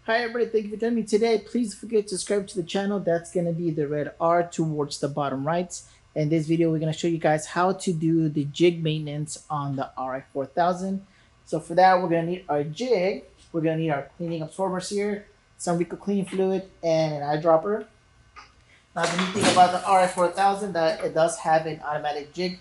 Hi everybody, thank you for joining me today. Please don't forget to subscribe to the channel. That's going to be the red R towards the bottom right. In this video, we're going to show you guys how to do the jig maintenance on the Ri4000. So for that, we're going to need our jig. We're going to need our cleaning absorbers here, some Ricoh cleaning fluid, and an eyedropper. Now the neat thing about the Ri4000 that it does have an automatic jig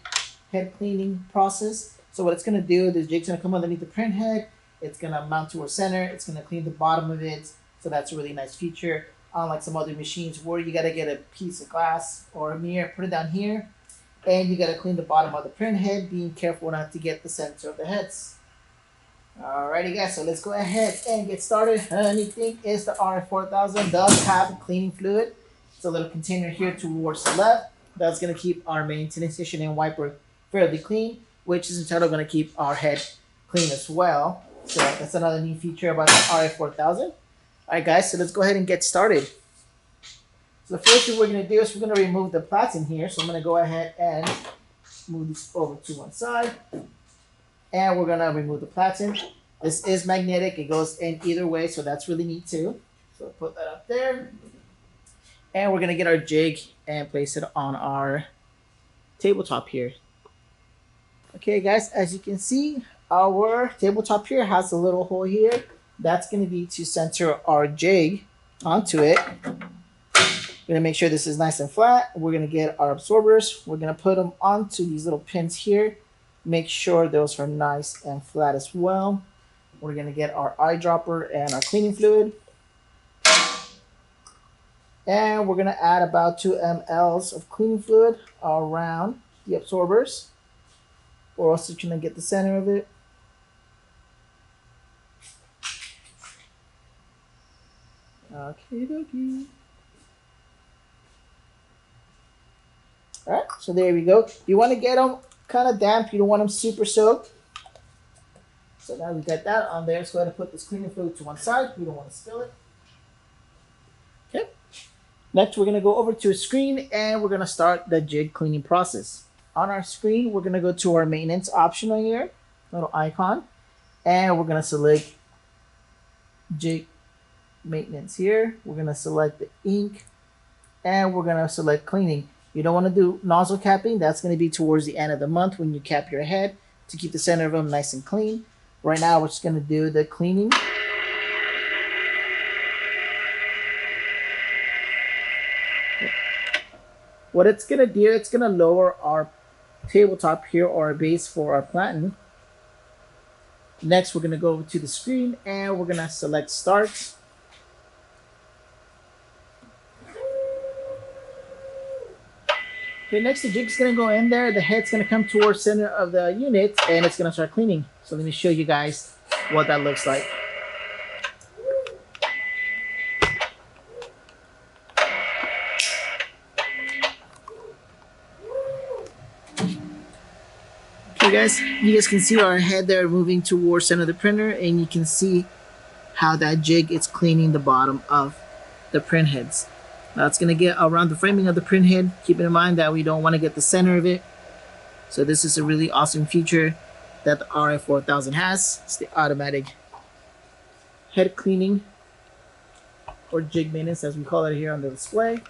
head cleaning process. So what it's going to do, this jig's going to come underneath the print head. It's going to mount to our center. It's going to clean the bottom of it. So that's a really nice feature. Unlike some other machines where you got to get a piece of glass or a mirror, put it down here, and you got to clean the bottom of the print head, being careful not to get the center of the heads. Alrighty guys, so let's go ahead and get started. Neat thing is the Ri4000 does have a cleaning fluid. It's a little container here towards the left. That's going to keep our maintenance station and wiper fairly clean, which is in total going to keep our head clean as well. So that's another neat feature about the Ri4000. Alright guys, so let's go ahead and get started. So the first thing we're going to do is we're going to remove the plats in here. So I'm going to go ahead and move this over to one side. And we're going to remove the plats in. This is magnetic. It goes in either way, so that's really neat too. So put that up there. And we're going to get our jig and place it on our tabletop here. Okay guys, as you can see, our tabletop here has a little hole here. That's going to be to center our jig onto it. We're going to make sure this is nice and flat. We're going to get our absorbers. We're going to put them onto these little pins here. Make sure those are nice and flat as well. We're going to get our eyedropper and our cleaning fluid. And we're going to add about 2 mLs of cleaning fluid around the absorbers, or else you're going to get the center of it. Okay, dokie. Alright, so there we go. You want to get them kind of damp. You don't want them super soaked. So now we got that on there. So go ahead and put this cleaning fluid to one side. We don't want to spill it. Okay. Next, we're going to go over to a screen and we're going to start the jig cleaning process. On our screen, we're going to go to our maintenance option on here, little icon, and we're going to select jig maintenance here. We're going to select the ink and we're going to select cleaning. You don't want to do nozzle capping. That's going to be towards the end of the month when you cap your head to keep the center of them nice and clean. Right now, we're just going to do the cleaning. What it's going to do, it's going to lower our tabletop here, or our base for our platen. Next, we're going to go over to the screen and we're going to select start. Okay, next the jig's going to go in there. The head's going to come towards center of the unit and it's going to start cleaning. So let me show you guys what that looks like. Okay guys, you guys can see our head there moving towards center of the printer, and you can see how that jig is cleaning the bottom of the print heads. Now it's going to get around the framing of the print head. Keeping in mind that we don't want to get the center of it. So this is a really awesome feature that the Ri4000 has. It's the automatic head cleaning, or jig maintenance as we call it here on the display.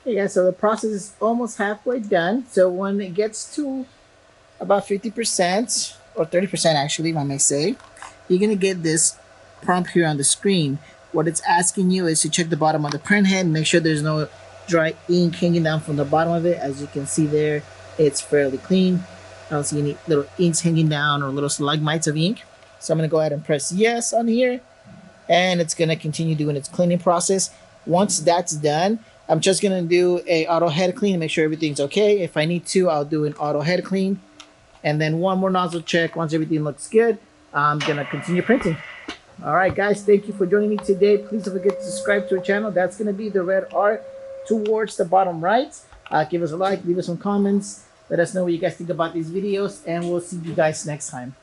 Okay guys, so the process is almost halfway done. So when it gets to about 50% or 30% actually, if I may say, you're going to get this prompt here on the screen. What it's asking you is to check the bottom of the print head, make sure there's no dry ink hanging down from the bottom of it. As you can see there, it's fairly clean. I don't see any little inks hanging down or little stalagmites of ink. So I'm going to go ahead and press yes on here, and it's going to continue doing its cleaning process. Once that's done, I'm just going to do a auto head clean to make sure everything's okay. If I need to, I'll do an auto head clean. And then one more nozzle check. Once everything looks good, I'm going to continue printing. Alright guys, thank you for joining me today. Please don't forget to subscribe to our channel. That's going to be the red R towards the bottom right. Give us a like, leave us some comments. Let us know what you guys think about these videos, and we'll see you guys next time.